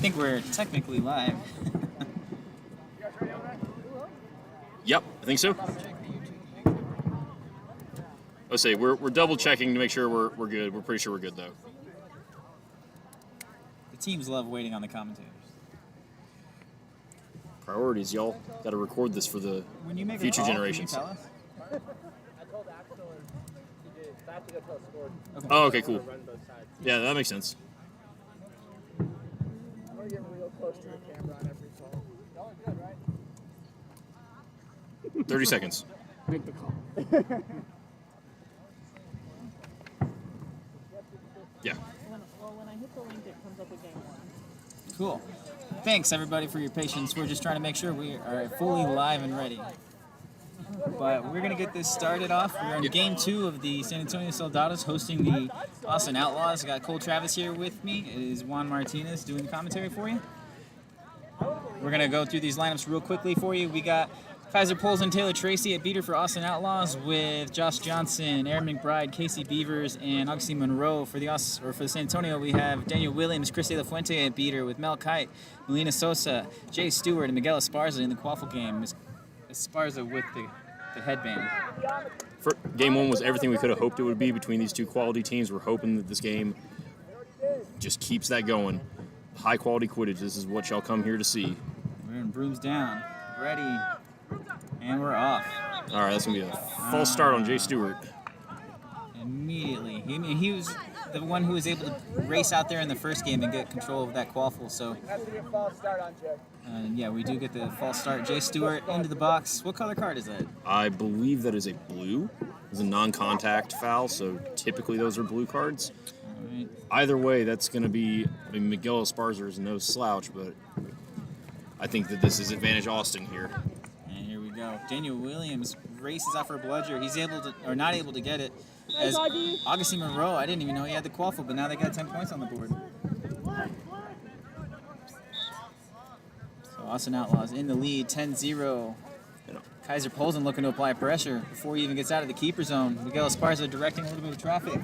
think we're technically live. Yep, I think so. Let's say we're double checking to make sure we're good. We're pretty sure we're good though. The teams love waiting on the commentators. Priorities, y'all. Got to record this for the When you make future a call, generations. Can you tell us? I told Axel and he did. I have to go tell scored. Okay. Oh, okay, cool. Run both sides. Yeah, that makes sense. I'm gonna get real close to the camera on every call. Y'all are good, right? 30 seconds. Make the call. Yeah. Well, when I hit the link, it comes up with game 1. Cool. Thanks, everybody, for your patience. We're just trying to make sure we are fully live and ready. But we're going to get this started off. We're in Game 2 of the San Antonio Soldados hosting the Austin Outlaws. I got Cole Travis here with me. It is Juan Martinez doing the commentary for you. We're going to go through these lineups real quickly for you. We got Kaiser Poles and Taylor Tracy at beater for Austin Outlaws with Josh Johnson, Aaron McBride, Casey Beavers, and Augustine Monroe. For the San Antonio, we have Daniel Williams, Chris De La Fuente at beater with Mel Kite, Melina Sosa, Jay Stewart, and Miguel Esparza in the quaffle game. Esparza with the headband. For game 1 was everything we could have hoped it would be between these two quality teams. We're hoping that this game just keeps that going. High quality quidditch. This is what y'all come here to see. We're in brooms down, ready, and we're off. All right, that's gonna be a false start on Jay Stewart. Immediately. He was the one who was able to race out there in the first game and get control of that quaffle. So, That's a false start on Jay. yeah, we do get the false start. Jay Stewart into the box. What color card is that? I believe that is a blue. It's a non-contact foul, so typically those are blue cards. All right. Either way, that's going to be, I mean, Miguel Esparza is no slouch, but I think that this is advantage Austin here. And here we go. Daniel Williams races out for a bludger. He's able to, or not able to get it. As Augustine Monroe, I didn't even know he had the quaffle, but now they got 10 points on the board. So Austin Outlaws in the lead, 10-0. Kaiser Polsen looking to apply pressure before he even gets out of the keeper zone. Miguel Esparza directing a little bit of traffic.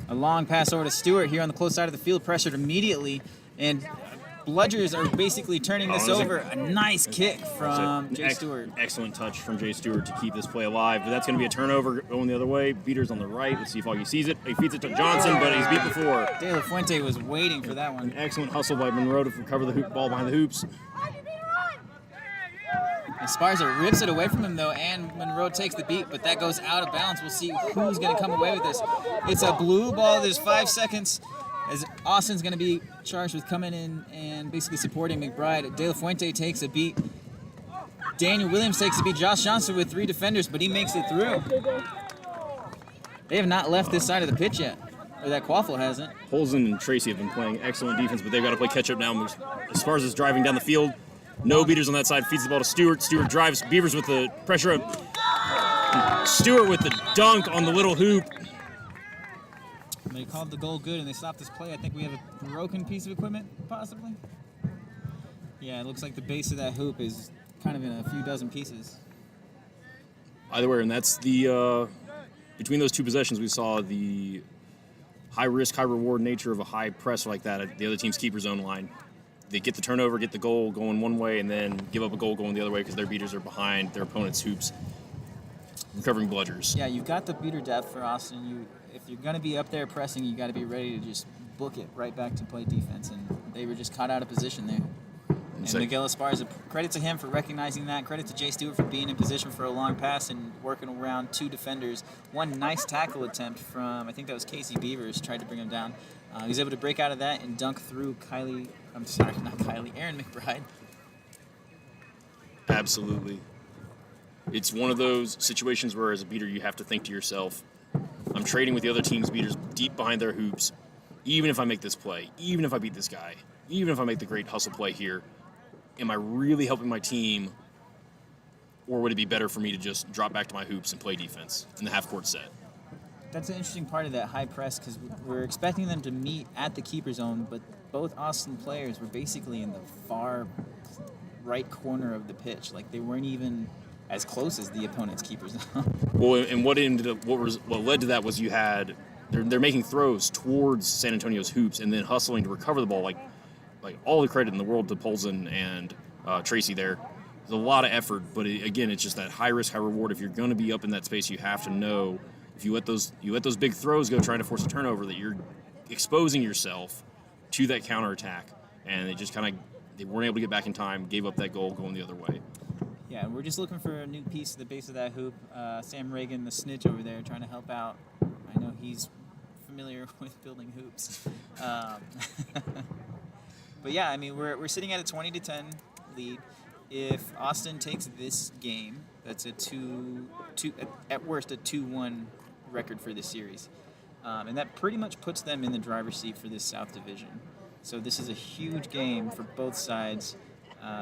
A long pass over to Stewart here on the close side of the field, pressured immediately, and bludgers are basically turning this over. A nice kick from Jay Stewart. Excellent touch from Jay Stewart to keep this play alive, but that's going to be a turnover going the other way. Beater's on the right. Let's see if Augie sees it. He feeds it to Johnson, but he's beat before. De La Fuente was waiting for that one. Excellent hustle by Monroe to recover the ball behind the hoops. Esparza rips it away from him, though, and Monroe takes the beat, but that goes out of bounds. We'll see who's going to come away with this. It's a blue ball. There's 5 seconds, as Austin's going to be charged with coming in and basically supporting McBride. De La Fuente takes a beat. Daniel Williams takes a beat. Josh Johnson with 3 defenders, but he makes it through. They have not left this side of the pitch yet, or that quaffle hasn't. Polsen and Tracy have been playing excellent defense, but they've got to play catch-up now. Esparza's driving down the field. No beaters on that side. Feeds the ball to Stewart. Stewart drives. Beavers with the pressure. Stewart with the dunk on the little hoop. They called the goal good, and they stopped this play. I think we have a broken piece of equipment, possibly. Yeah, it looks like the base of that hoop is kind of in a few dozen pieces. Either way, and that's the between those two possessions, we saw the high risk, high reward nature of a high press like that at the other team's keeper zone line. They get the turnover, get the goal going one way, and then give up a goal going the other way because their beaters are behind their opponent's hoops, recovering bludgers. Yeah, you've got the beater depth for Austin. If you're going to be up there pressing, you got to be ready to just book it right back to play defense, and they were just caught out of position there. And Miguel Esparza, credit to him for recognizing that. Credit to Jay Stewart for being in position for a long pass and working around 2 defenders. One nice tackle attempt from, I think that was Casey Beavers, tried to bring him down. He was able to break out of that and dunk through Aaron McBride. Absolutely. It's one of those situations where as a beater you have to think to yourself, I'm trading with the other team's beaters deep behind their hoops. Even if I make this play, even if I beat this guy, even if I make the great hustle play here, am I really helping my team, or would it be better for me to just drop back to my hoops and play defense in the half-court set? That's an interesting part of that high press because we're expecting them to meet at the keeper zone, but both Austin players were basically in the far right corner of the pitch. Like they weren't even as close as the opponent's keeper zone. Well, and what led to that was they're making throws towards San Antonio's hoops and then hustling to recover the ball. Like like all the credit in the world to Polson and Tracy there. There's a lot of effort, but again, it's just that high risk, high reward. If you're going to be up in that space, you have to know if you let those big throws go trying to force a turnover, that you're exposing yourself to that counterattack. And they weren't able to get back in time, gave up that goal going the other way. Yeah, we're just looking for a new piece at the base of that hoop. Sam Reagan, the snitch over there, trying to help out. I know he's familiar with building hoops. But yeah, I mean, we're sitting at a 20-10 lead. If Austin takes this game, that's at worst a 2-1 record for this series, and that pretty much puts them in the driver's seat for this South Division. So this is a huge game for both sides.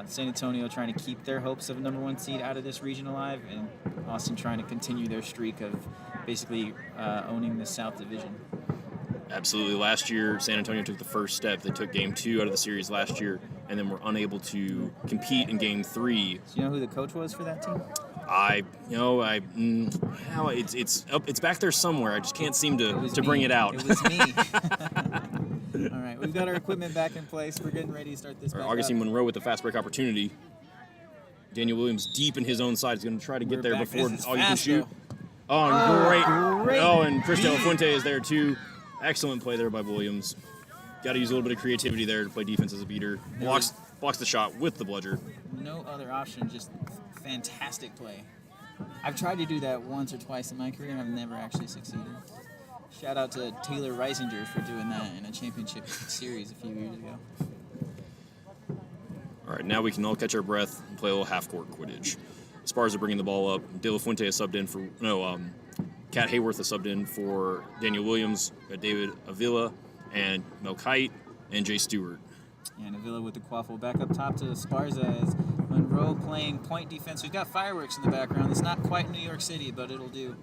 San Antonio trying to keep their hopes of a number 1 seed out of this region alive, and Austin trying to continue their streak of basically owning the South Division. Absolutely. Last year, San Antonio took the first step. They took Game 2 out of the series last year, and then were unable to compete in Game 3. Do you know who the coach was for that team? It's back there somewhere. I just can't seem to bring it out. It was me. All right, we've got our equipment back in place. We're getting ready to start this. Augustine Monroe with the fast break opportunity. Daniel Williams deep in his own side is going to try to get there before all you can shoot. Oh, great. Oh, and Chris De La Fuente is there too. Excellent play there by Williams. Got to use a little bit of creativity there to play defense as a beater. Blocks the shot with the bludger. No other option, just fantastic play. I've tried to do that once or twice in my career, and I've never actually succeeded. Shout out to Taylor Reisinger for doing that in a championship series a few years ago. All right, now we can all catch our breath and play a little half-court Quidditch. Esparza bringing the ball up. De La Fuente is subbed in for Cat Hayworth is subbed in for Daniel Williams, David Avila, and Mel Kite, and Jay Stewart. And Avila with the quaffle back up top to Esparza as Monroe playing point defense. We've got fireworks in the background. It's not quite New York City, but it'll do.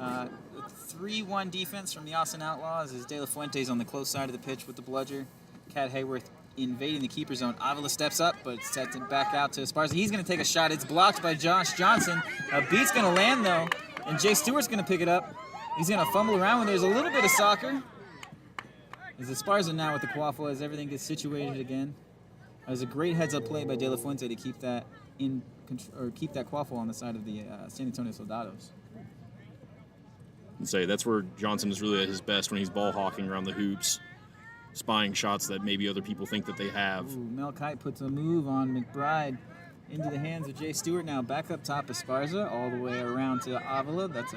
3-1 defense from the Austin Outlaws as De La Fuente's on the close side of the pitch with the bludger. Cat Hayworth invading the keeper zone. Avila steps up, but sets it back out to Esparza. He's going to take a shot. It's blocked by Josh Johnson. A beat's going to land, though, and Jay Stewart's going to pick it up. He's going to fumble around when there's a little bit of soccer. As Esparza now with the quaffle as everything gets situated again. That was a great heads-up play by De La Fuente to keep that keep that quaffle on the side of the San Antonio Soldados. And say that's where Johnson is really at his best, when he's ball hawking around the hoops, spying shots that maybe other people think that they have. Ooh, Mel Kite puts a move on McBride into the hands of Jay Stewart. Now back up top, Esparza all the way around to Avila. That's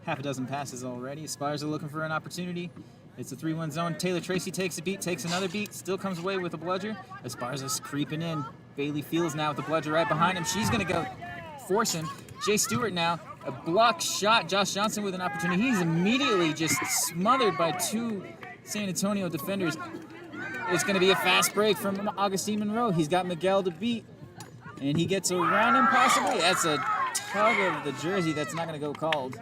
half a dozen passes already. Esparza looking for an opportunity. It's a 3-1 zone. Taylor Tracy takes a beat, takes another beat, still comes away with a bludger. Esparza's creeping in. Bailey Fields now with the bludger right behind him. She's going to go force him. Jay Stewart now, a block shot. Josh Johnson with an opportunity. He's immediately just smothered by 2 San Antonio defenders. It's going to be a fast break from Augustine Monroe. He's got Miguel to beat, and he gets around him possibly. That's a tug of the jersey that's not going to go called.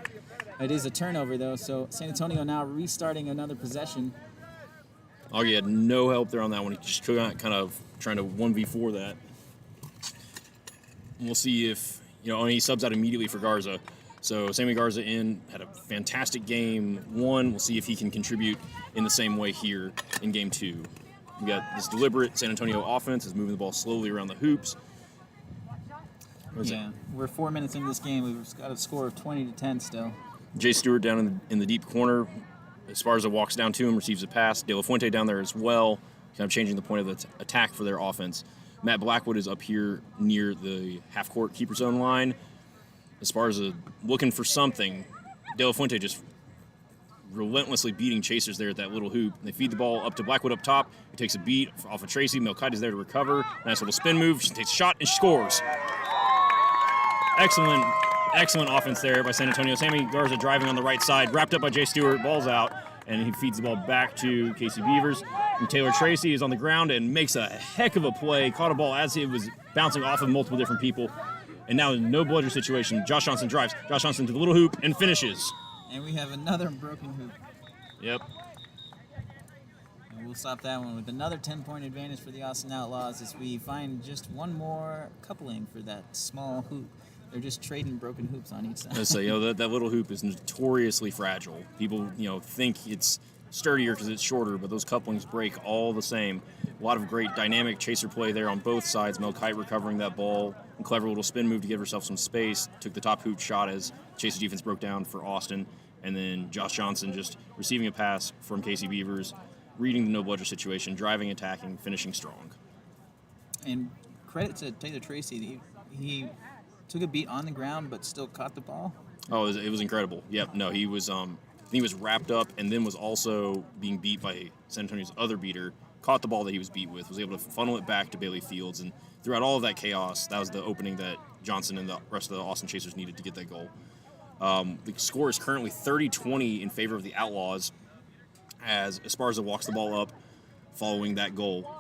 It is a turnover, though, so San Antonio now restarting another possession. Augie had no help there on that one. He just kind of trying to 1v4 that. And we'll see if, and he subs out immediately for Garza. So Sammy Garza had a fantastic game 1. We'll see if he can contribute in the same way here in game 2. We got this deliberate San Antonio offense is moving the ball slowly around the hoops. We're 4 minutes into this game. We've got a score of 20-10 still. Jay Stewart down in the deep corner. Esparza walks down to him, receives a pass. De La Fuente down there as well, kind of changing the point of the attack for their offense. Matt Blackwood is up here near the half-court keeper zone line. Esparza looking for something. De La Fuente just relentlessly beating chasers there at that little hoop. They feed the ball up to Blackwood up top. He takes a beat off of Tracy. Melkite is there to recover. Nice little spin move. She takes a shot and she scores. Excellent offense there by San Antonio. Sammy Garza driving on the right side, wrapped up by Jay Stewart, ball's out, and he feeds the ball back to Casey Beavers. And Taylor Tracy is on the ground and makes a heck of a play, caught a ball as it was bouncing off of multiple different people. And now in no bludger situation, Josh Johnson drives. Josh Johnson to the little hoop and finishes. And we have another broken hoop. Yep. And we'll stop that one with another 10-point advantage for the Austin Outlaws as we find just one more coupling for that small hoop. They're just trading broken hoops on each side. So, that little hoop is notoriously fragile. People, think it's sturdier because it's shorter, but those couplings break all the same. A lot of great dynamic chaser play there on both sides. Mel Kite recovering that ball. A clever little spin move to give herself some space. Took the top hoop shot as Chaser defense broke down for Austin. And then Josh Johnson just receiving a pass from Casey Beavers, reading the no-bludger situation, driving, attacking, finishing strong. And credit to Taylor Tracy. He took a beat on the ground but still caught the ball. Oh, it was incredible. Yep, no, he was wrapped up and then was also being beat by San Antonio's other beater, caught the ball that he was beat with, was able to funnel it back to Bailey Fields, and throughout all of that chaos, that was the opening that Johnson and the rest of the Austin Chasers needed to get that goal. The score is currently 30-20 in favor of the Outlaws as Esparza walks the ball up following that goal.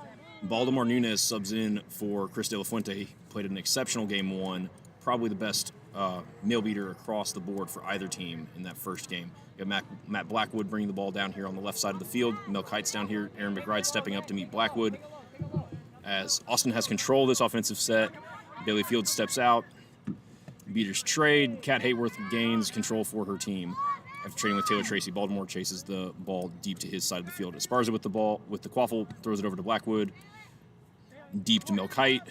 Baltimore Nunes subs in for Chris De La Fuente, played an exceptional game one, probably the best male beater across the board for either team in that first game. You got Matt Blackwood bringing the ball down here on the left side of the field. Mel Kite's down here. Aaron McBride stepping up to meet Blackwood. As Austin has control of this offensive set, Bailey Fields steps out. Beaters trade. Kat Hayworth gains control for her team. After trading with Taylor Tracy, Baltimore chases the ball deep to his side of the field. Esparza with the ball, with the quaffle, throws it over to Blackwood. Deep to Mel Kite.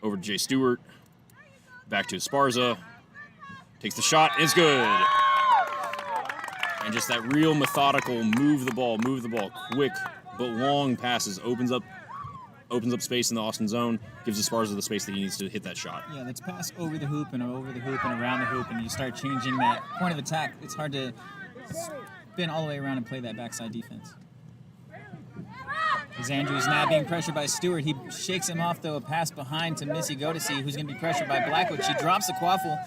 Over to Jay Stewart. Back to Esparza. Takes the shot. It's good. And just that real methodical move the ball, quick but long passes opens up space in the Austin zone, gives Esparza the space that he needs to hit that shot. Yeah, that's pass over the hoop and around the hoop, and you start changing that point of attack. It's hard to spin all the way around and play that backside defense. As Andrews now being pressured by Stewart, he shakes him off, though, a pass behind to Missy Godesy, who's going to be pressured by Blackwood. She drops the quaffle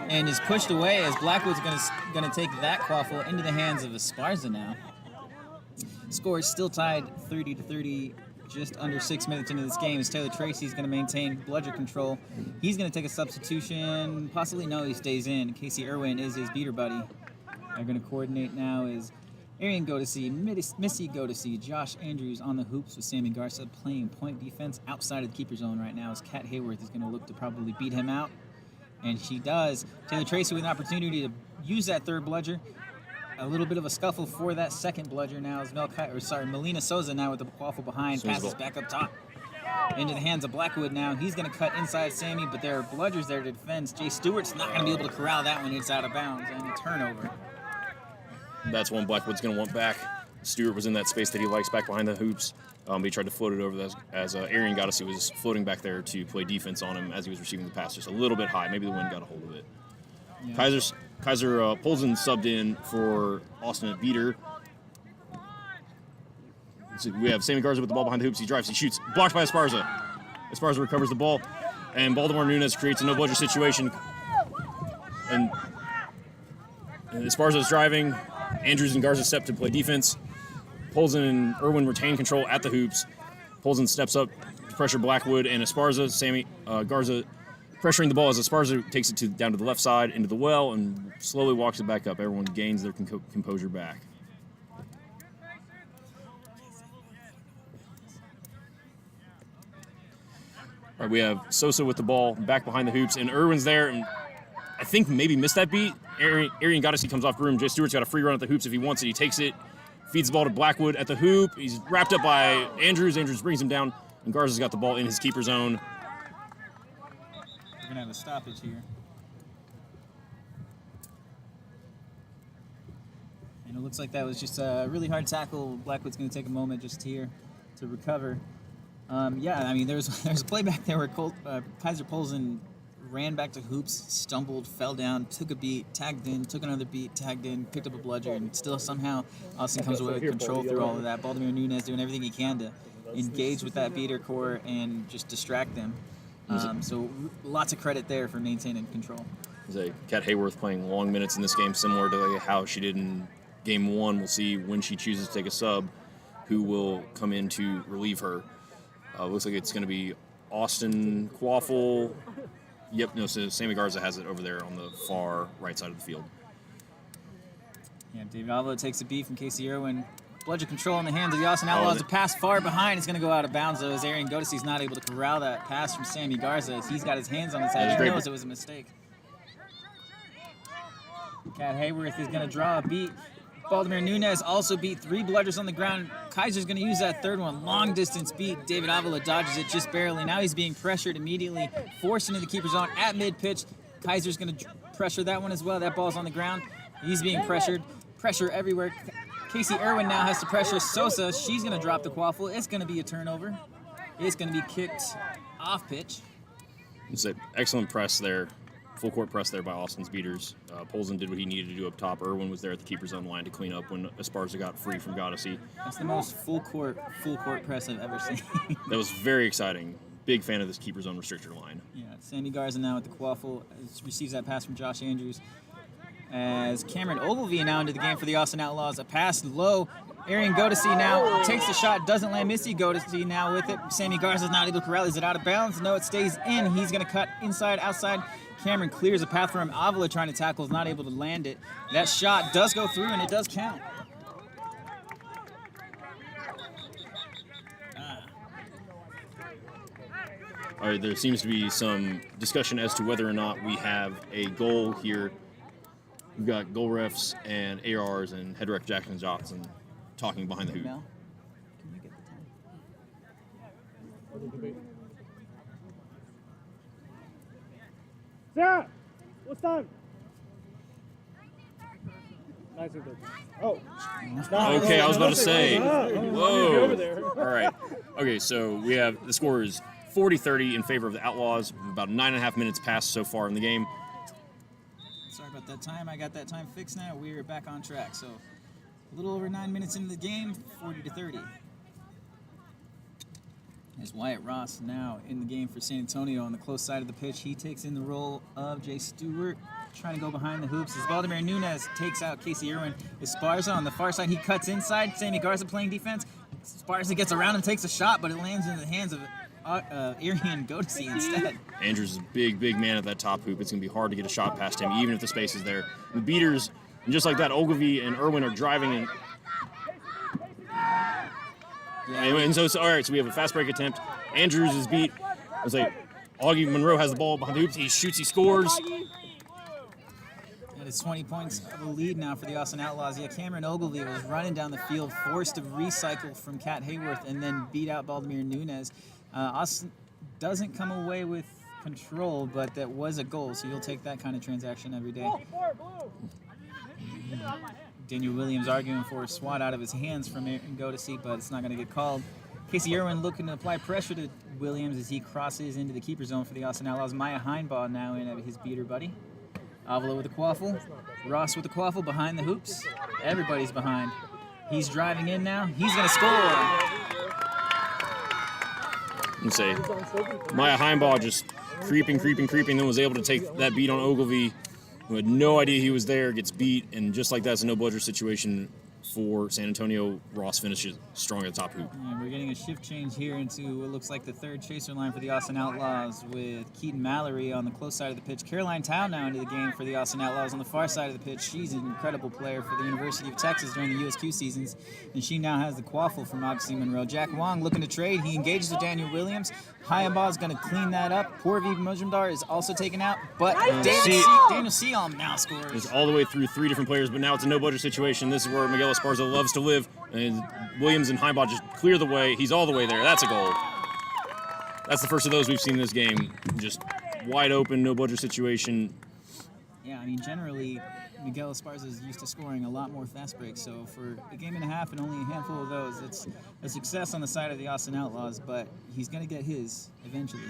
and is pushed away as Blackwood's going to take that quaffle into the hands of Esparza now. Score is still tied 30-30, just under 6 minutes into this game, as Taylor Tracy's going to maintain bludger control. He's going to take a substitution. Possibly no, he stays in. Casey Irwin is his beater buddy. They're going to coordinate now is Arian Godesy, Missy Godesy, Josh Andrews on the hoops with Sammy Garza playing point defense outside of the keeper zone right now, as Kat Hayworth is going to look to probably beat him out. And she does. Taylor Tracy with an opportunity to use that third bludger. A little bit of a scuffle for that second bludger now as Melina Souza now with the quaffle behind, passes back up top into the hands of Blackwood now. He's going to cut inside Sammy, but there are bludgers there to defend. Jay Stewart's not going to be able to corral that one. It's out of bounds and a turnover. That's one Blackwood's going to want back. Stewart was in that space that he likes back behind the hoops. But he tried to float it over as Arian Godesy was floating back there to play defense on him as he was receiving the pass just a little bit high. Maybe the wind got a hold of it. Yeah. Kaiser Polzen subbed in for Austin at beater. So we have Sammy Garza with the ball behind the hoops. He drives, he shoots, blocked by Esparza. Esparza recovers the ball, and Baltimore Nunes creates a no-bludger situation. And Esparza is driving. Andrews and Garza step to play defense. Polzen and Irwin retain control at the hoops. Polzen steps up to pressure Blackwood and Esparza. Garza pressuring the ball as Esparza takes it down to the left side into the well and slowly walks it back up. Everyone gains their composure back. All right, we have Sosa with the ball back behind the hoops, and Irwin's there, and I think maybe missed that beat. Arian Godesy comes off groom. Jay Stewart's got a free run at the hoops if he wants it. He takes it, feeds the ball to Blackwood at the hoop. He's wrapped up by Andrews. Andrews brings him down, and Garza's got the ball in his keeper zone. We're going to have a stoppage here. And it looks like that was just a really hard tackle. Blackwood's going to take a moment just here to recover. Yeah, I mean, there's a play back there where Kaiser Polzen ran back to hoops, stumbled, fell down, took a beat, tagged in, took another beat, tagged in, picked up a bludger, and still somehow Austin comes away with control through all of that. Baltimore Nunes doing everything he can to engage with that beater core and just distract them. So lots of credit there for maintaining control. Kat Hayworth playing long minutes in this game, similar to how she did in game one. We'll see when she chooses to take a sub, who will come in to relieve her. Looks like it's going to be Austin Quaffle. Yep, no, so Sammy Garza has it over there on the far right side of the field. Yeah, David Alvo takes a beat from Casey Irwin. Bludger control in the hands of the Austin Outlaws. The pass far behind is going to go out of bounds, though, as Arian Godesy's not able to corral that pass from Sammy Garza, as he's got his hands on his head. He knows it was a mistake. Kat Hayworth is going to draw a beat. Baltimore Nunez also beat 3 bludgers on the ground. Kaiser's going to use that third one. Long distance beat. David Avila dodges it just barely. Now he's being pressured immediately, forced into the keeper zone at mid-pitch. Kaiser's going to pressure that one as well. That ball's on the ground. He's being pressured. Pressure everywhere. Casey Irwin now has to pressure Sosa. She's going to drop the quaffle. It's going to be a turnover. It's going to be kicked off pitch. It's an excellent press there. Full court press there by Austin's beaters. Polson did what he needed to do up top. Irwin was there at the keeper's zone line to clean up when Esparza got free from Goddessy. That's the most full court press I've ever seen. That was very exciting. Big fan of this keeper's zone restrictor line. Yeah, Sammy Garza now with the quaffle receives that pass from Josh Andrews. As Cameron Ogilvie now into the game for the Austin Outlaws. A pass low. Arian Goddessy now takes the shot, doesn't land. Missy Goddessy now with it. Sammy Garza's not able to corral. Is it out of bounds? No, it stays in. He's going to cut inside, outside. Cameron clears a path for him. Avila trying to tackle is not able to land it. That shot does go through, and it does count. All right, there seems to be some discussion as to whether or not we have a goal here. We've got goal refs and ARs and head ref Jackson Johnson talking behind the hoop. Mel, can you get the time? Sarah, what's time? Nice of it. Oh. Okay, I was about to say. Whoa. Over Whoa. there. All right. Okay, so we have the score is 40-30 in favor of the Outlaws. About 9.5 minutes passed so far in the game. Sorry about that time. I got that time fixed now. We're back on track. So a little over 9 minutes into the game, 40-30. There's Wyatt Ross now in the game for San Antonio on the close side of the pitch. He takes in the role of Jay Stewart, trying to go behind the hoops. As Baltimore Nunez takes out Casey Irwin. Esparza on the far side. He cuts inside. Sammy Garza playing defense. Esparza gets around and takes a shot, but it lands in the hands of Arian Goddessy instead. Andrews is a big, big man at that top hoop. It's going to be hard to get a shot past him, even if the space is there. The beaters, and just like that, Ogilvie and Irwin are driving in. Yeah. And so all right, so we have a fast break attempt. Andrews is beat. I was like, Augie Monroe has the ball behind the hoops. He shoots, he scores. And it's 20 points of a lead now for the Austin Outlaws. Yeah, Cameron Ogilvie was running down the field, forced to recycle from Kat Hayworth, and then beat out Baltimore Nunez. Austin doesn't come away with control, but that was a goal, so you'll take that kind of transaction every day. Daniel Williams arguing for a swat out of his hands from Goddessy, but it's not going to get called. Casey Irwin looking to apply pressure to Williams as he crosses into the keeper zone for the Austin Outlaws. Maya Heinbaugh now in at his beater buddy. Avila with the quaffle. Ross with the quaffle behind the hoops. Everybody's behind. He's driving in now. He's going to score. And say, Maya Heinbaugh just creeping, then was able to take that beat on Ogilvie, who had no idea he was there, gets beat, and just like that, it's a no-bludger situation for San Antonio. Ross finishes strong at the top hoop. And we're getting a shift change here into what looks like the third chaser line for the Austin Outlaws with Keaton Mallory on the close side of the pitch. Caroline Tao now into the game for the Austin Outlaws on the far side of the pitch. She's an incredible player for the University of Texas during the USQ seasons, and she now has the quaffle from Augustine Monroe. Jack Wong looking to trade. He engages with Daniel Williams. Heinbaugh is going to clean that up. Porvi Mojumdar is also taken out, but Daniel Seom now scores. It's all the way through 3 different players, but now it's a no-bludger situation. This is where Miguel Esparza loves to live, and Williams and Heinbaugh just clear the way. He's all the way there. That's a goal. That's the first of those we've seen in this game. Just wide open, no-bludger situation. Yeah, I mean, generally, Miguel Esparza is used to scoring a lot more fast breaks, so for a game and a half and only a handful of those, it's a success on the side of the Austin Outlaws, but he's going to get his eventually.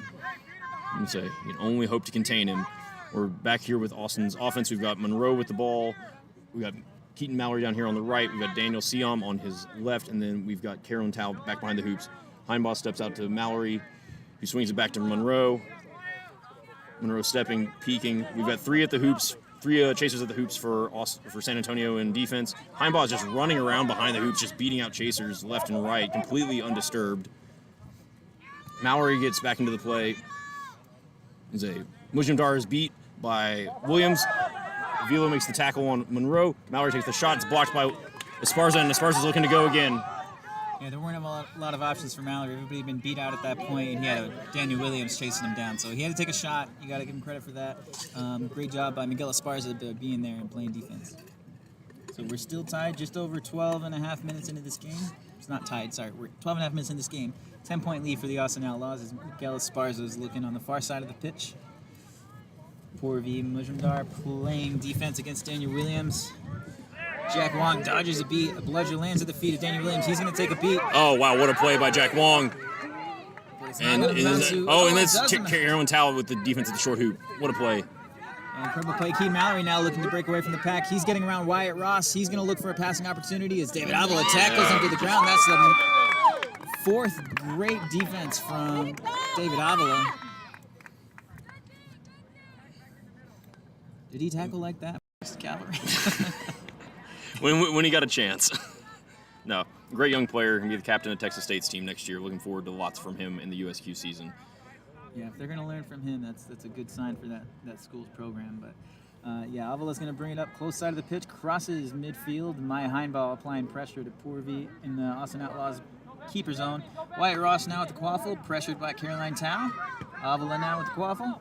And say, you can only hope to contain him. We're back here with Austin's offense. We've got Monroe with the ball. We've got Keaton Mallory down here on the right. We've got Daniel Seom on his left, and then we've got Carolyn Tao back behind the hoops. Heinbaugh steps out to Mallory, who swings it back to Monroe. Monroe stepping, peeking. We've got 3 at the hoops, 3 chasers at the hoops for San Antonio in defense. Heinbaugh is just running around behind the hoops, just beating out chasers left and right, completely undisturbed. Mallory gets back into the play. Mujumdar is beat by Williams. Vilo makes the tackle on Monroe. Mallory takes the shot. It's blocked by Esparza, and Esparza's looking to go again. Yeah, there weren't a lot of options for Mallory. Everybody had been beat out at that point, and he had Daniel Williams chasing him down. So he had to take a shot. You got to give him credit for that. Great job by Miguel Esparza being there and playing defense. So we're still tied, just over 12 and a half minutes into this game. It's not tied, sorry. We're 12 and a half minutes in this game. 10-point lead for the Austin Outlaws as Miguel Esparza is looking on the far side of the pitch. Porvi Mujumdar playing defense against Daniel Williams. Jack Wong dodges a beat. A bludger lands at the feet of Daniel Williams. He's going to take a beat. Oh, wow, what a play by Jack Wong. And that's Carolyn Towel with the defense at the short hoop. What a play. And incredible play. Keaton Mallory now looking to break away from the pack. He's getting around Wyatt Ross. He's going to look for a passing opportunity as David Avila tackles him to the ground. That's the fourth great defense from David Avila. Did he tackle like that? Cavalry. when he got a chance. No, great young player. Can be the captain of Texas State's team next year. Looking forward to lots from him in the USQ season. Yeah, if they're going to learn from him, that's a good sign for that school's program. But yeah, Avila's going to bring it up close side of the pitch, crosses midfield. Maya Heinball applying pressure to Porvi in the Austin Outlaws keeper zone. Wyatt Ross now at the quaffle, pressured by Caroline Tao. Avila now with the quaffle.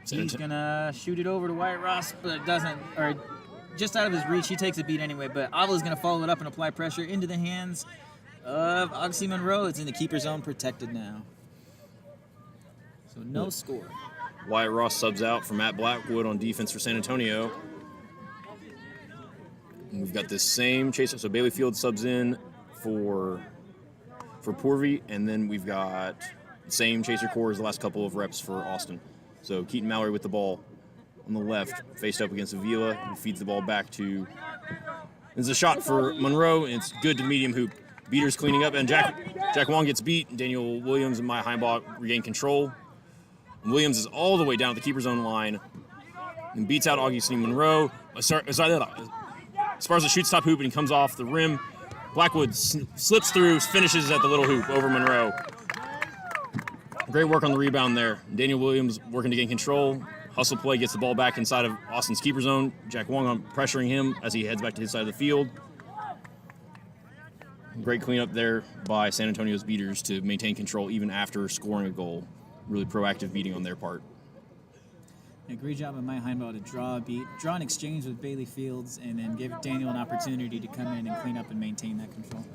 He's going to shoot it over to Wyatt Ross, but it doesn't, or just out of his reach. He takes a beat anyway, but Avila's going to follow it up and apply pressure into the hands of Oxy Monroe. It's in the keeper zone, protected now. So no score. Wyatt Ross subs out for Matt Blackwood on defense for San Antonio. And we've got this same chaser. So Bailey Field subs in for Porvi, and then we've got the same chaser core as the last couple of reps for Austin. So Keaton Mallory with the ball on the left, faced up against Avila, who feeds the ball back to. There's a shot for Monroe, and it's good to medium hoop. Beater's cleaning up, and Jack Wong gets beat. Daniel Williams and Maya Heinbach regain control. And Williams is all the way down at the keeper zone line and beats out Augustine Monroe. Esparza shoots top hoop and he comes off the rim. Blackwood slips through, finishes at the little hoop over Monroe. Great work on the rebound there. Daniel Williams working to gain control. Hustle play, gets the ball back inside of Austin's keeper zone. Jack Wong on pressuring him as he heads back to his side of the field. Great cleanup there by San Antonio's beaters to maintain control even after scoring a goal. Really proactive beating on their part. A great job by Maya Heinball to draw a beat, draw an exchange with Bailey Fields, and then give Daniel an opportunity to come in and clean up and maintain that control.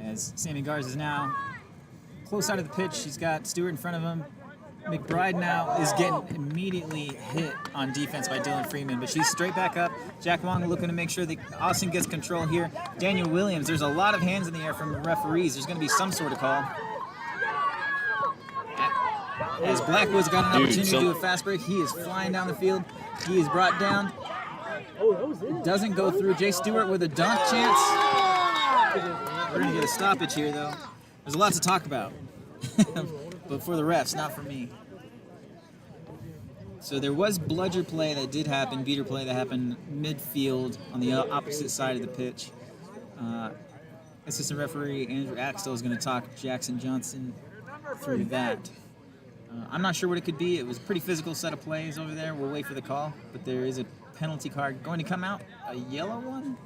As Sammy Garza is now close side of the pitch, he's got Stewart in front of him. McBride now is getting immediately hit on defense by Dylan Freeman, but she's straight back up. Jack Wong looking to make sure that Austin gets control here. Daniel Williams, there's a lot of hands in the air from the referees. There's going to be some sort of call. As Blackwood's got an opportunity to do a fast break, he is flying down the field. He is brought down. It doesn't go through. Jay Stewart with a dunk chance. We're going to get a stoppage here, though. There's a lot to talk about. But for the refs, not for me. So there was bludger play that did happen, beater play that happened midfield on the opposite side of the pitch. Assistant referee Andrew Axtell is going to talk Jackson Johnson through that. I'm not sure what it could be. It was a pretty physical set of plays over there. We'll wait for the call, but there is a penalty card going to come out, a yellow one.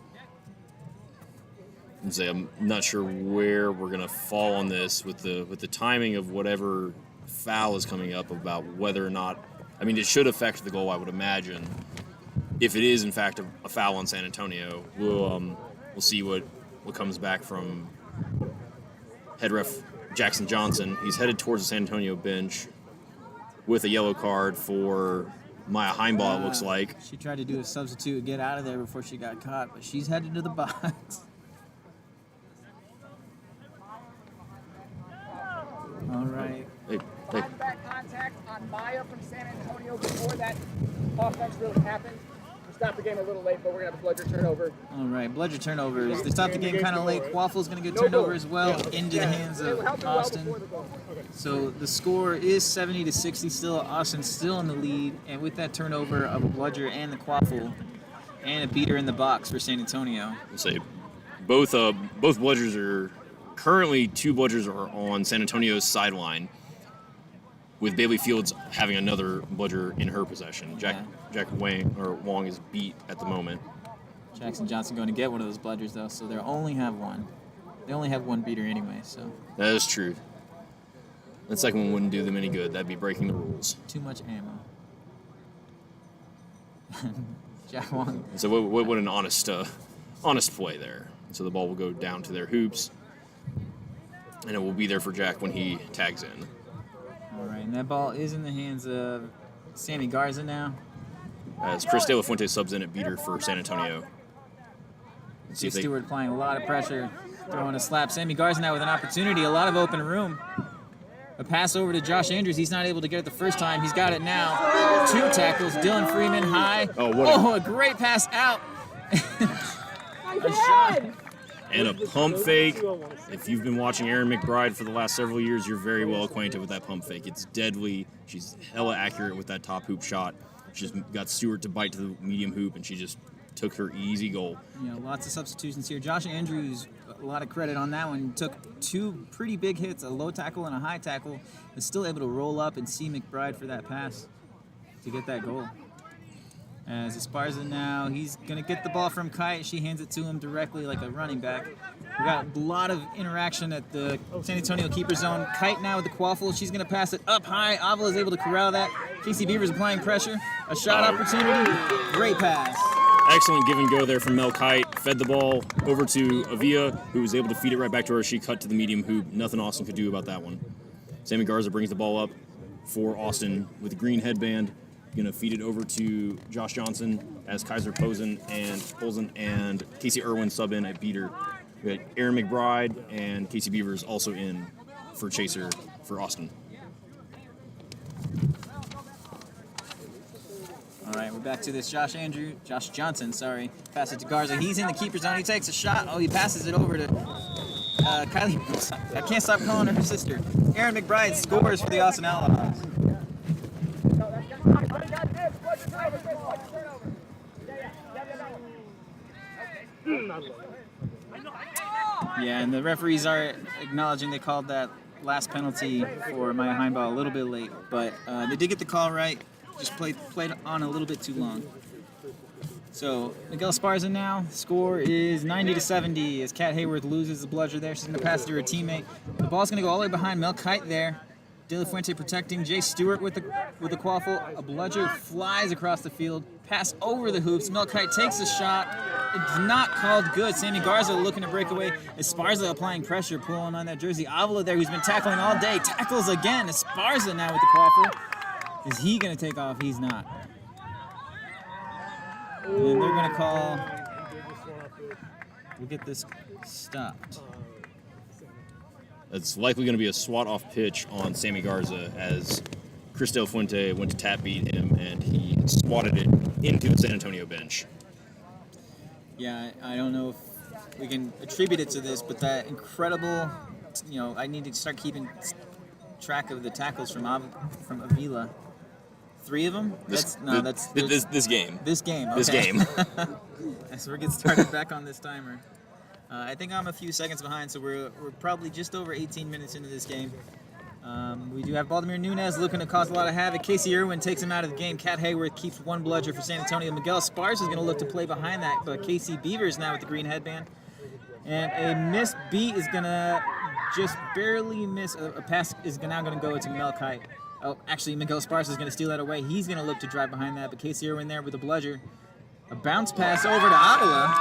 I'm not sure where we're going to fall on this with the timing of whatever foul is coming up about whether or not. I mean, it should affect the goal, I would imagine. If it is in fact a foul on San Antonio, we'll see what comes back from head ref Jackson Johnson. He's headed towards the San Antonio bench with a yellow card for Maya Heinball, it looks like. She tried to do a substitute and get out of there before she got caught, but she's headed to the box. All right. Hey. Contact on Maya from San Antonio before that offense really happened. We stopped the game a little late, but we're going to have a bludger turnover. All right, bludger turnovers. They stopped the game kind of late. Quaffle's going to get turned over as well into the hands of Austin. So the score is 70-60 still. Austin's still in the lead, and with that turnover of a bludger and the quaffle and a beater in the box for San Antonio. I'll say both bludgers are currently, two bludgers are on San Antonio's sideline, with Bailey Fields having another bludger in her possession. Jack Wong is beat at the moment. Jackson Johnson going to get one of those bludgers though, so they only have one. They only have one beater anyway, so. That is true. That second one wouldn't do them any good. That'd be breaking the rules. Too much ammo. Jack Wong. So what an honest play there. So the ball will go down to their hoops, and it will be there for Jack when he tags in. All right, and that ball is in the hands of Sammy Garza now. As Chris De La Fuente subs in at beater for San Antonio. See Stewart applying a lot of pressure, throwing a slap. Sammy Garza now with an opportunity, a lot of open room. A pass over to Josh Andrews. He's not able to get it the first time. He's got it now. 2 tackles. Dylan Freeman high. A great pass out. A shot. And a pump fake. If you've been watching Erin McBride for the last several years, you're very well acquainted with that pump fake. It's deadly. She's hella accurate with that top hoop shot. She just got Stewart to bite to the medium hoop, and she just took her easy goal. Lots of substitutions here. Josh Andrews, a lot of credit on that one. Took 2 pretty big hits, a low tackle and a high tackle, and still able to roll up and see McBride for that pass to get that goal. As Esparza now, he's going to get the ball from Kite. She hands it to him directly like a running back. We got a lot of interaction at the San Antonio keeper zone. Kite now with the quaffle. She's going to pass it up high. Avila is able to corral that. Casey Beavers applying pressure. A shot opportunity. Great pass. Excellent give and go there from Mel Kite. Fed the ball over to Avila, who was able to feed it right back to her. She cut to the medium hoop. Nothing Austin could do about that one. Sammy Garza brings the ball up for Austin with a green headband. Going to feed it over to Josh Johnson as Kaiser Posen and Casey Irwin sub in at beater. We had Erin McBride and Casey Beavers also in for chaser for Austin. All right, we're back to this. Josh Johnson, pass it to Garza. He's in the keeper zone. He takes a shot. Oh, he passes it over to Kylie. I can't stop calling her sister. Erin McBride scores for the Austin Outlaws. Yeah, and the referees are acknowledging they called that last penalty for Maya Heimball a little bit late, but they did get the call right. Just played on a little bit too long. So Miguel Esparza now. Score is 90-70 as Kat Hayworth loses the bludger there. She's going to pass it to her teammate. The ball's going to go all the way behind Mel Kite there. De La Fuente protecting Jay Stewart with the quaffle. A bludger flies across the field. Pass over the hoops. Mel Kite takes a shot. It's not called good. Sammy Garza looking to break away. Esparza applying pressure, pulling on that jersey. Avila there, who's been tackling all day, tackles again. Esparza now with the quaffle. Is he going to take off? He's not. And they're going to call. We'll get this stopped. It's likely going to be a swat off pitch on Sammy Garza as Chris Del Fuente went to tap beat him and he swatted it into the San Antonio bench. Yeah, I don't know if we can attribute it to this, but that incredible, I need to start keeping track of the tackles from Avila. 3 of them? This game. This game, okay. This game. So we're getting started back on this timer. I think I'm a few seconds behind, so we're probably just over 18 minutes into this game. We do have Baltimore Nunez looking to cause a lot of havoc. Casey Irwin takes him out of the game. Kat Hayworth keeps 1 bludger for San Antonio. Miguel Esparza is going to look to play behind that, but Casey Beavers now with the green headband. And a missed beat is going to just barely miss. A pass is now going to go to Mel Kite. Oh, actually, Miguel Esparza is going to steal that away. He's going to look to drive behind that, but Casey Irwin there with a bludger. A bounce pass over to Avila.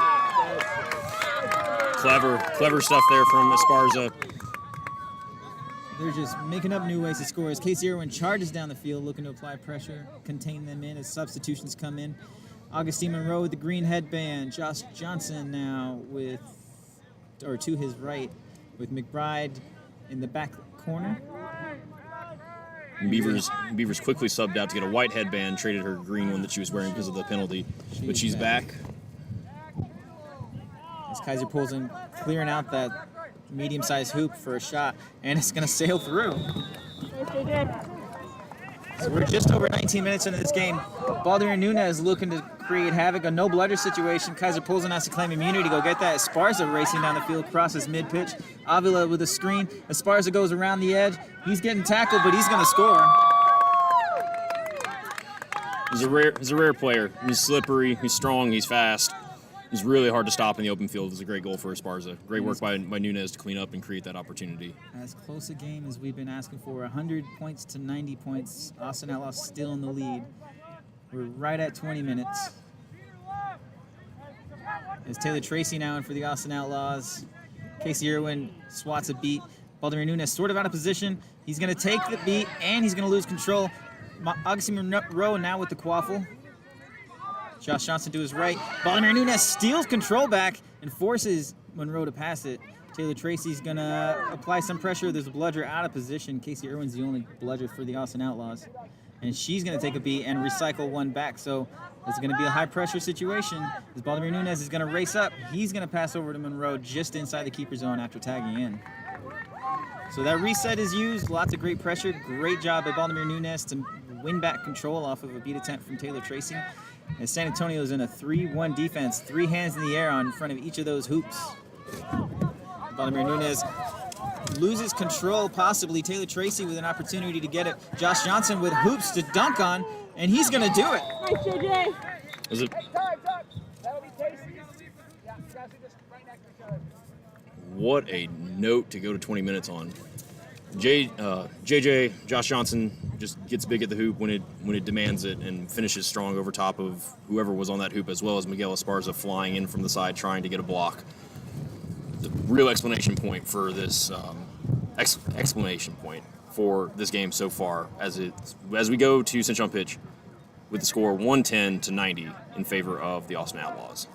Clever stuff there from Esparza. They're just making up new ways to score as Casey Irwin charges down the field looking to apply pressure, contain them in as substitutions come in. Augustine Monroe with the green headband. Josh Johnson now to his right with McBride in the back corner. Beavers quickly subbed out to get a white headband, traded her green one that she was wearing because of the penalty, but she's back. As Kaiser pulls in, clearing out that medium-sized hoop for a shot, and it's going to sail through. So we're just over 19 minutes into this game. Baltimore Nunez looking to create havoc, a no bludger situation. Kaiser pulls in, has to claim immunity. Go get that. Esparza racing down the field, crosses mid-pitch. Avila with a screen. Esparza goes around the edge. He's getting tackled, but he's going to score. He's a rare player. He's slippery. He's strong. He's fast. He's really hard to stop in the open field. It's a great goal for Esparza. Great work by Nunez to clean up and create that opportunity. As close a game as we've been asking for, 100 points to 90 points. Austin Outlaws still in the lead. We're right at 20 minutes. It's Taylor Tracy now in for the Austin Outlaws. Casey Irwin swats a beat. Baltimore Nunes sort of out of position. He's going to take the beat, and he's going to lose control. Augustine Monroe now with the quaffle. Josh Johnson to his right. Baltimore Nunes steals control back and forces Monroe to pass it. Taylor Tracy's going to apply some pressure. There's a bludger out of position. Casey Irwin's the only bludger for the Austin Outlaws. And she's going to take a beat and recycle one back. So it's going to be a high-pressure situation as Baltimore Nunes is going to race up. He's going to pass over to Monroe just inside the keeper zone after tagging in. So that reset is used. Lots of great pressure. Great job by Baltimore Nunes to win back control off of a beat attempt from Taylor Tracy. And San Antonio is in a 3-1 defense. 3 hands in the air on front of each of those hoops. Baltimore Nunes loses control, possibly. Taylor Tracy with an opportunity to get it. Josh Johnson with hoops to dunk on, and he's going to do it. Nice, JJ. Is it? Hey, time. That'll be Casey. Yeah, you guys are just right next to each other. What a note to go to 20 minutes on. JJ, Josh Johnson, just gets big at the hoop when it demands it and finishes strong over top of whoever was on that hoop, as well as Miguel Esparza flying in from the side trying to get a block. The real explanation point for this explanation point for this game so far, as we go to Cinch on Pitch with the score 110-90 in favor of the Austin Outlaws.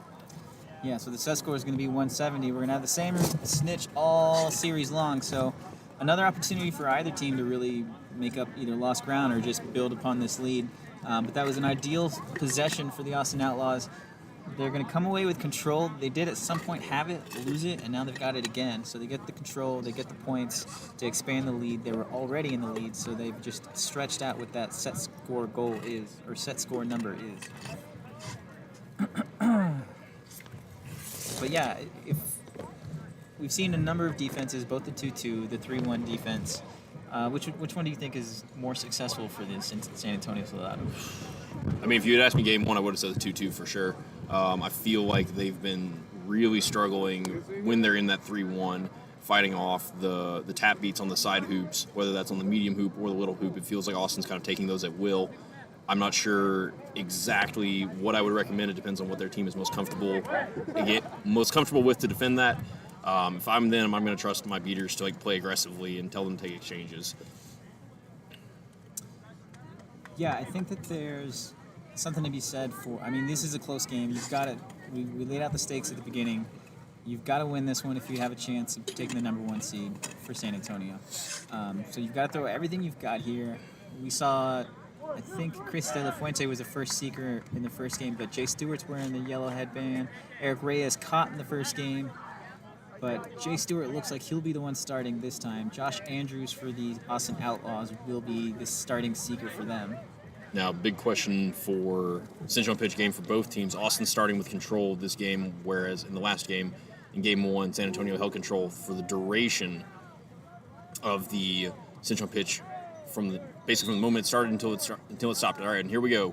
Yeah, so the set score is going to be 170. We're going to have the same snitch all series long. So another opportunity for either team to really make up either lost ground or just build upon this lead. But that was an ideal possession for the Austin Outlaws. They're going to come away with control. They did at some point have it, lose it, and now they've got it again. So they get the control, they get the points to expand the lead. They were already in the lead, so they've just stretched out what that set score goal is, or set score number is. But yeah, if we've seen a number of defenses, both the 2-2, the 3-1 defense. Which one do you think is more successful for this in San Antonio Soldados? I mean, if you had asked me game one, I would have said the 2-2 for sure. I feel like they've been really struggling when they're in that 3-1, fighting off the tap beats on the side hoops, whether that's on the medium hoop or the little hoop. It feels like Austin's kind of taking those at will. I'm not sure exactly what I would recommend. It depends on what their team is most comfortable with to defend that. If I'm them, I'm going to trust my beaters to play aggressively and tell them to take exchanges. Yeah, I think that there's something to be said for. I mean, this is a close game. You've got to. We laid out the stakes at the beginning. You've got to win this one if you have a chance of taking the number 1 seed for San Antonio. So you've got to throw everything you've got here. We saw. I think Chris De La Fuente was the first seeker in the first game, but Jay Stewart's wearing the yellow headband. Eric Reyes caught in the first game, but Jay Stewart looks like he'll be the one starting this time. Josh Andrews for the Austin Outlaws will be the starting seeker for them. Now, big question for Cinch on Pitch game for both teams. Austin starting with control this game, whereas in the last game, in game 1, San Antonio held control for the duration of the Cinch on Pitch basically from the moment it started until it stopped. All right, and here we go.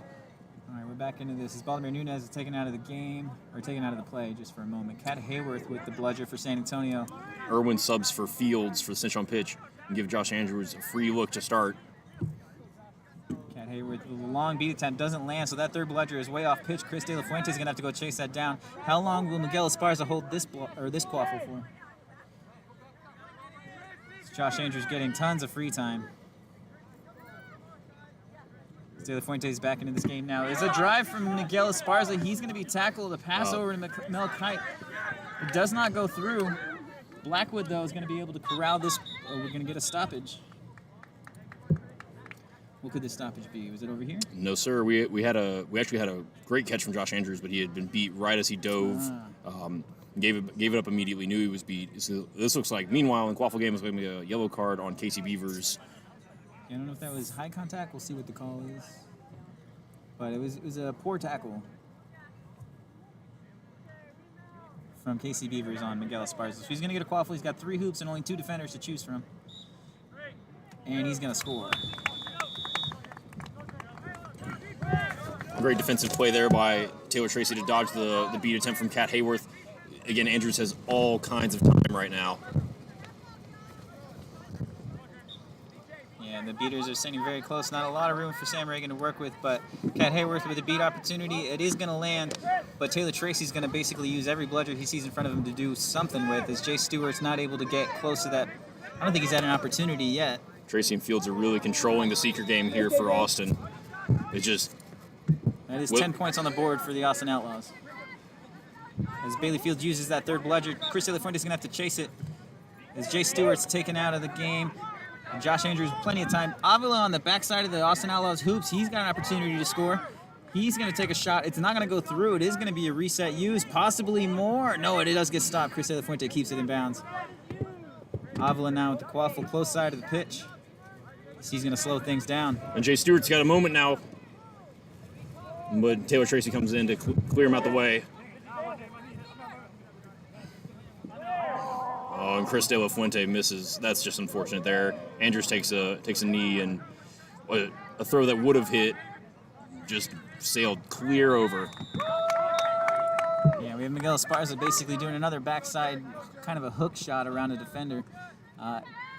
All right, we're back into this. As Baltimore Nunes is taken out of the game, or taken out of the play just for a moment. Kat Hayworth with the bludger for San Antonio. Irwin subs for Fields for the Cinch on Pitch and give Josh Andrews a free look to start. Kat Hayworth with a long beat attempt doesn't land, so that third bludger is way off pitch. Chris De La Fuente is going to have to go chase that down. How long will Miguel Esparza hold this quaffle for? It's Josh Andrews getting tons of free time. De La Fuente is back into this game now. There's a drive from Miguel Esparza. He's going to be tackled. A pass over to Mel Kite. It does not go through. Blackwood, though, is going to be able to corral this, or we're going to get a stoppage. What could the stoppage be? Was it over here? No, sir. We actually had a great catch from Josh Andrews, but he had been beat right as he dove. Gave it up immediately. Knew he was beat. So this looks like. Meanwhile, in Quaffle game, it's going to be a yellow card on Casey Beavers. I don't know if that was high contact. We'll see what the call is. But it was a poor tackle from Casey Beavers on Miguel Esparza. So he's going to get a quaffle. He's got 3 hoops and only 2 defenders to choose from. And he's going to score. Great defensive play there by Taylor Tracy to dodge the beat attempt from Kat Hayworth. Again, Andrews has all kinds of time right now. Yeah, Yeah, the beaters are sitting very close. Not a lot of room for Sam Reagan to work with, but Cat Hayworth with a beat opportunity. It is going to land, but Taylor Tracy's going to basically use every bludger he sees in front of him to do something with, as Jay Stewart's not able to get close to that. I don't think he's had an opportunity yet. Tracy and Fields are really controlling the seeker game here for Austin. It just... That is 10 points on the board for the Austin Outlaws. As Bailey Fields uses that third bludger, Chris De La Fuente's going to have to chase it. As Jay Stewart's taken out of the game. And Josh Andrews, plenty of time. Avila on the backside of the Austin Outlaws hoops. He's got an opportunity to score. He's going to take a shot. It's not going to go through. It is going to be a reset use, possibly more. No, it does get stopped. Chris De La Fuente keeps it in bounds. Avila now with the quaffle close side of the pitch. He's going to slow things down. And Jay Stewart's got a moment now. But Taylor Tracy comes in to clear him out the way. Oh, and Chris De La Fuente misses. That's just unfortunate there. Andrews takes a knee, and a throw that would have hit just sailed clear over. Yeah, we have Miguel Esparza basically doing another backside kind of a hook shot around a defender.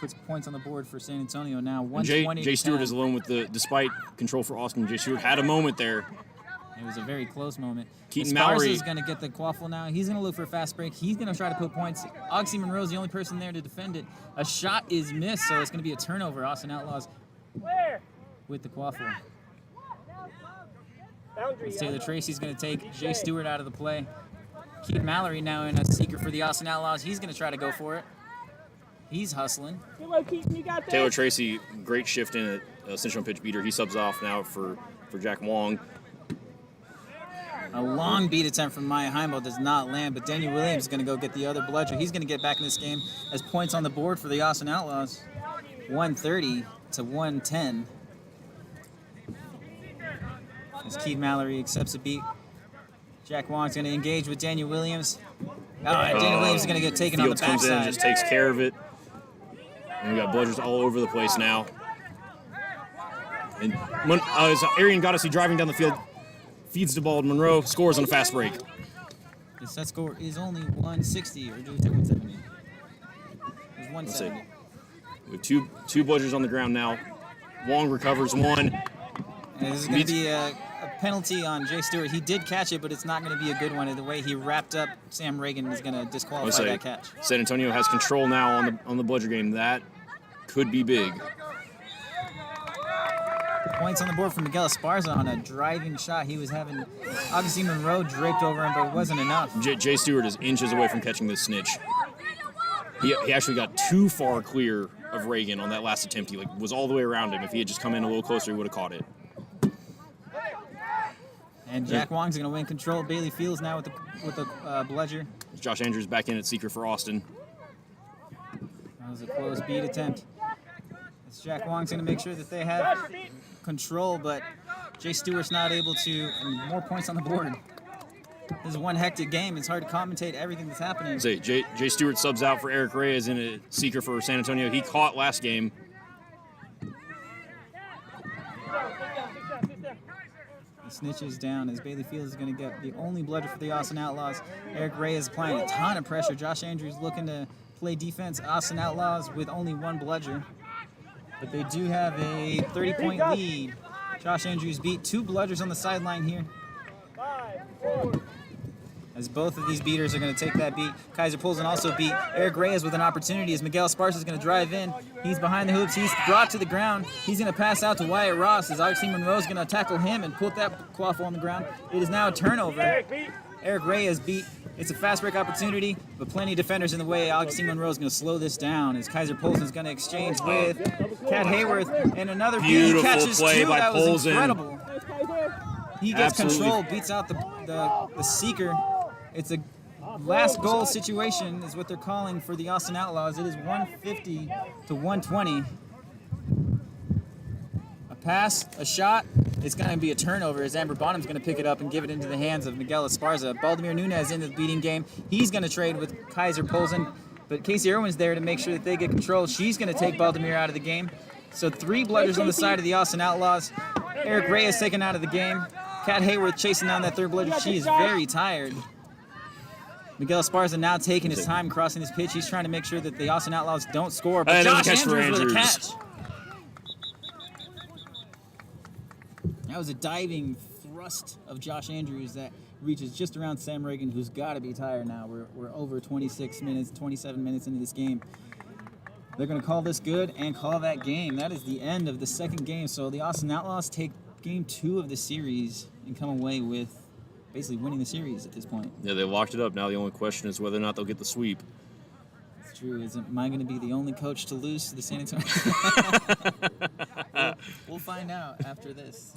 Puts points on the board for San Antonio now. 120. Jay Stewart is alone with despite control for Austin. Jay Stewart had a moment there. It was a very close moment. Keaton Esparza Mallory is going to get the quaffle now. He's going to look for a fast break. He's going to try to put points. Oxy Monroe's the only person there to defend it. A shot is missed, so it's going to be a turnover. Austin Outlaws with the quaffle. Taylor Tracy's going to take Jay Stewart out of the play. Keaton Mallory now in a seeker for the Austin Outlaws. He's going to try to go for it. He's hustling. Taylor Tracy, great shift in a central pitch beater. He subs off now for Jack Wong. A long beat attempt from Maya Heimel does not land, but Daniel Williams is going to go get the other bludger. He's going to get back in this game as points on the board for the Austin Outlaws. 130 to 110. As Keaton Mallory accepts a beat. Jack Wong's going to engage with Daniel Williams. Daniel Williams is going to get taken Fields on the backside. comes in and just takes care of it. And we got bludgers all over the place now. And Arian Goddessy driving down the field, feeds the ball to Monroe, scores on a fast break. The set score is only 160, or do we take 170? It's 170. We have two bludgers on the ground now. Wong recovers one. And this is going to be a penalty on Jay Stewart. He did catch it, but it's not going to be a good one. The way he wrapped up Sam Reagan is going to disqualify that catch. San Antonio has control now on the bludger game. That could be big. Points on the board for Miguel Esparza on a driving shot. He was having Augustine Monroe draped over him, but it wasn't enough. Jay Stewart is inches away from catching this snitch. He actually got too far clear of Reagan on that last attempt. He was all the way around him. If he had just come in a little closer, he would have caught it. And Jack Wong's going to win control. Bailey Fields now with the bludger. Josh Andrews back in at seeker for Austin. That was a close beat attempt. As Jack Wong's going to make sure that they have control, but Jay Stewart's not able to. And more points on the board. This is one hectic game. It's hard to commentate everything that's happening. Jay Stewart subs out for Eric Reyes in a seeker for San Antonio. He caught last game. The snitches down as Bailey Fields is going to get the only bludger for the Austin Outlaws. Eric Reyes applying a ton of pressure. Josh Andrews looking to play defense. Austin Outlaws with only one bludger. But they do have a 30-point lead. Josh Andrews beat two bludgers on the sideline here. As both of these beaters are going to take that beat. Kaiser Polson also beat Eric Reyes with an opportunity as Miguel Esparza is going to drive in. He's behind the hoops. He's brought to the ground. He's going to pass out to Wyatt Ross as Augustine Monroe is going to tackle him and put that quaffle on the ground. It is now a turnover. Eric Reyes beat. It's a fast break opportunity, but plenty of defenders in the way. Augustine Monroe is going to slow this down as Kaiser Polson is going to exchange with Cat Hayworth. And another beat catches play two. by That was Polson. incredible. He gets Absolutely. control, beats out the seeker. It's a last goal situation is what they're calling for the Austin Outlaws. It is 150 to 120. A pass, a shot, it's going to be a turnover as Amber Bonham's going to pick it up and give it into the hands of Miguel Esparza. Baldemir Nunez in the beating game. He's going to trade with Kaiser Polson, but Casey Irwin's there to make sure that they get control. She's going to take Baldemir out of the game. So three bludgers on the side of the Austin Outlaws. Eric Reyes taken out of the game. Kat Hayworth chasing down that third bludger. She is very tired. Miguel Esparza now taking his time crossing this pitch. He's trying to make sure that the Austin Outlaws don't score. But And Josh catch for Andrews with a Andrews. catch. That was a diving thrust of Josh Andrews that reaches just around Sam Reagan, who's got to be tired now. We're over 26 minutes, 27 minutes into this game. They're going to call this good and call that game. That is the end of the second game. So the Austin Outlaws take game 2 of the series and come away with basically winning the series at this point. Yeah, they locked it up. Now the only question is whether or not they'll get the sweep. It's true. Am I going to be the only coach to lose to the San Antonio? We'll find out after this.